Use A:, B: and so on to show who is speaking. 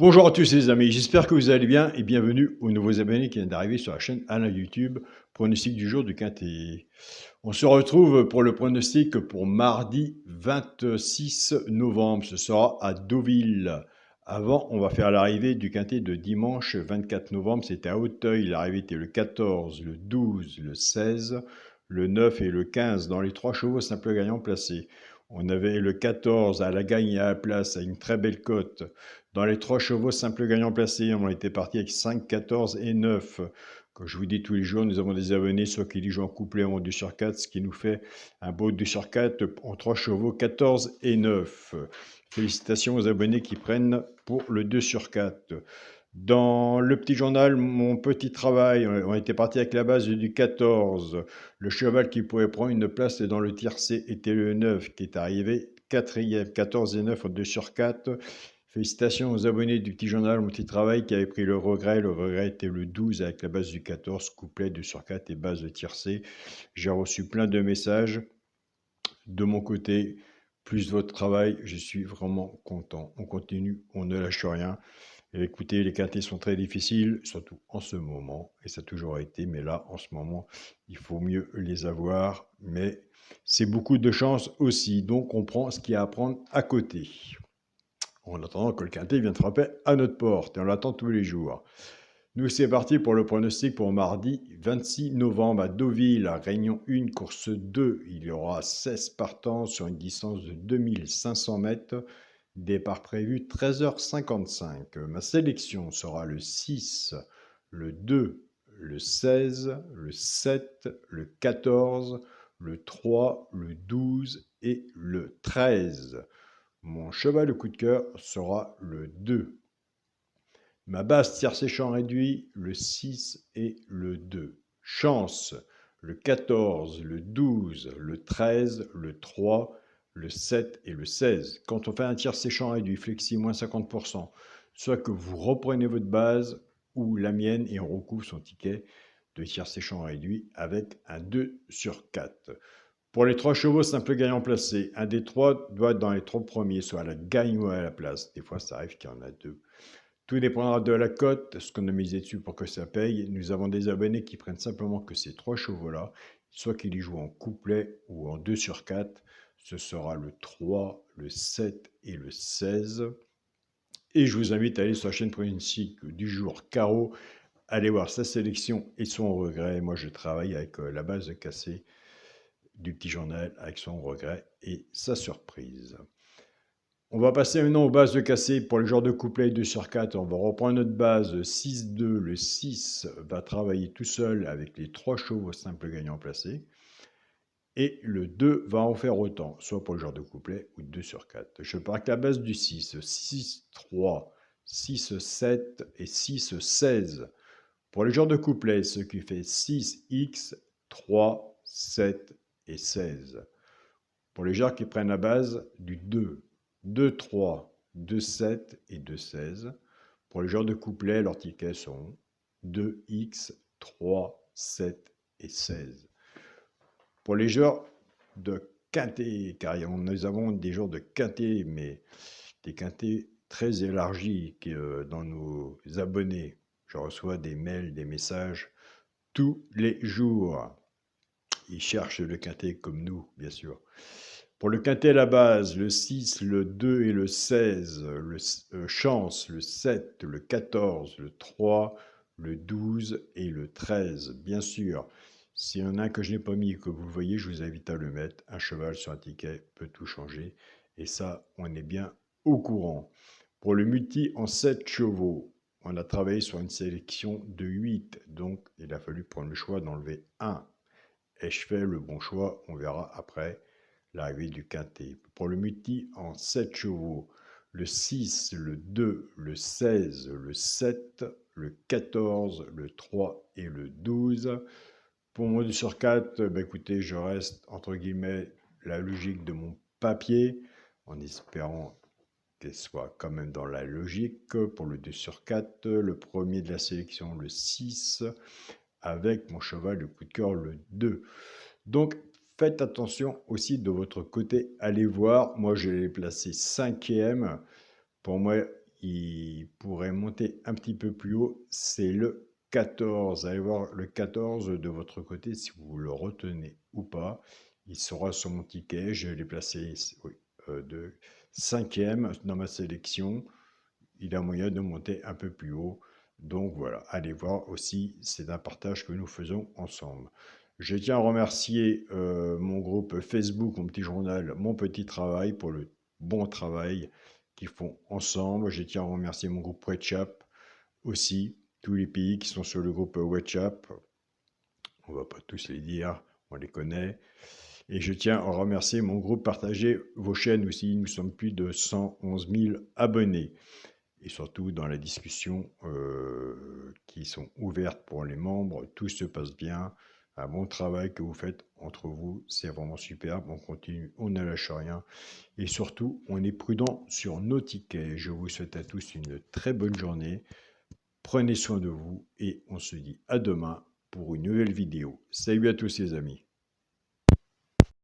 A: Bonjour à tous les amis, j'espère que vous allez bien et bienvenue aux nouveaux abonnés qui viennent d'arriver sur la chaîne Alain YouTube, pronostic du jour du Quintet. On se retrouve pour le pronostic pour mardi 26 novembre, ce sera à Deauville. Avant, on va faire l'arrivée du Quintet de dimanche 24 novembre, c'était à Auteuil, l'arrivée était le 14, le 12, le 16, le 9 et le 15 dans les 3 chevaux simples gagnants placés. On avait le 14 à la gagne à la place à une très belle cote. Dans les 3 chevaux simples gagnants placés, on était parti avec 5, 14 et 9. Comme je vous dis tous les jours, nous avons des abonnés, soit qui jouent en couplet en 2 sur 4, ce qui nous fait un beau 2 sur 4 en 3 chevaux, 14 et 9. Félicitations aux abonnés qui prennent pour le 2 sur 4. Dans le petit journal, mon petit travail, on était parti avec la base du 14. Le cheval qui pouvait prendre une place dans le tiercé était le 9, qui est arrivé 4e, 14 et 9 en 2 sur 4. Félicitations aux abonnés du petit journal Mon Petit Travail qui avaient pris le regret. Le regret était le 12 avec la base du 14, couplet 2 sur 4 et base de tiercé. J'ai reçu plein de messages de mon côté, plus votre travail. Je suis vraiment content. On continue, on ne lâche rien. Et écoutez, les quintés sont très difficiles, surtout en ce moment, et ça a toujours été, mais là, en ce moment, il faut mieux les avoir, mais c'est beaucoup de chance aussi, donc on prend ce qu'il y a à prendre à côté. En attendant que le quintet vienne frapper à notre porte, et on l'attend tous les jours. Nous, c'est parti pour le pronostic pour mardi 26 novembre à Deauville, à Réunion 1, course 2. Il y aura 16 partants sur une distance de 2500 mètres. Départ prévu 13h55. Ma sélection sera le 6, le 2, le 16, le 7, le 14, le 3, le 12 et le 13. Mon cheval de coup de cœur sera le 2. Ma base tiercé champ réduit, le 6 et le 2. Chance, le 14, le 12, le 13, le 3, le 7 et le 16. Quand on fait un tiercé champ réduit, flexi moins 50%, soit que vous reprenez votre base ou la mienne et on recouvre son ticket de tiercé champ réduit avec un 2 sur 4. Pour les 3 chevaux simple gagnant placé, un des 3 doit être dans les 3 premiers, soit à la gagne ou à la place. Des fois, ça arrive qu'il y en a 2. Tout dépendra de la cote, ce qu'on a misé dessus pour que ça paye. Nous avons des abonnés qui prennent simplement que ces 3 chevaux-là, soit qu'ils y jouent en couplet ou en 2 sur 4. Ce sera le 3, le 7 et le 16. Et je vous invite à aller sur la chaîne pronostic du jour Caro. Allez voir sa sélection et son regret. Moi, je travaille avec la base de cassé du petit journal avec son regret et sa surprise. On va passer maintenant aux bases de cassé pour les genres de couplet 2 sur 4. On va reprendre notre base 6-2. Le 6 va travailler tout seul avec les 3 chevaux simples gagnants placés. Et le 2 va en faire autant, soit pour le genre de couplet ou 2 sur 4. Je pars avec la base du 6. 6-3, 6-7 et 6-16. Pour les genres de couplet, ce qui fait 6x, 3, 7 et 16. Pour les genres qui prennent la base du 2. 2-3, 2-7 et 2-16. Pour les genres de couplets, leurs tickets sont 2x, 3, 7 et 16. Pour les genres de quintet, car nous avons des genres de quintet, mais des quintets très élargis dans nos abonnés. Je reçois des mails, des messages tous les jours. Ils cherchent le quintet comme nous, bien sûr. Pour le quintet à la base, le 6, le 2 et le 16, chance, le 7, le 14, le 3, le 12 et le 13. Bien sûr, s'il y en a un que je n'ai pas mis et que vous voyez, je vous invite à le mettre. Un cheval sur un ticket peut tout changer. Et ça, on est bien au courant. Pour le multi en 7 chevaux, on a travaillé sur une sélection de 8. Donc, il a fallu prendre le choix d'enlever 1. Ai-je fait le bon choix? On verra après l'arrivée du quintet. Pour le multi en 7 chevaux, le 6, le 2, le 16, le 7, le 14, le 3 et le 12. Pour mon 2 sur 4, écoutez, je reste entre guillemets la logique de mon papier, en espérant qu'elle soit quand même dans la logique. Pour le 2 sur 4, le premier de la sélection, le 6, avec mon cheval de coup de cœur, le 2. Donc, faites attention aussi de votre côté. Allez voir, moi je l'ai placé 5e. Pour moi, il pourrait monter un petit peu plus haut, c'est le 14. Allez voir le 14 de votre côté si vous le retenez ou pas. Il sera sur mon ticket. Je l'ai placé oui, de 5e dans ma sélection. Il a moyen de monter un peu plus haut. Donc voilà, allez voir aussi, c'est un partage que nous faisons ensemble. Je tiens à remercier mon groupe Facebook, mon petit journal, mon petit travail pour le bon travail qu'ils font ensemble. Je tiens à remercier mon groupe WhatsApp aussi, tous les pays qui sont sur le groupe WhatsApp. On va pas tous les dire, on les connaît. Et je tiens à remercier mon groupe Partagez vos chaînes aussi. Nous sommes plus de 111 000 abonnés. Et surtout dans la discussion qui sont ouvertes pour les membres, tout se passe bien. Un bon travail que vous faites entre vous, c'est vraiment superbe. On continue, on ne lâche rien. Et surtout, on est prudent sur nos tickets. Je vous souhaite à tous une très bonne journée. Prenez soin de vous et on se dit à demain pour une nouvelle vidéo. Salut à tous les amis.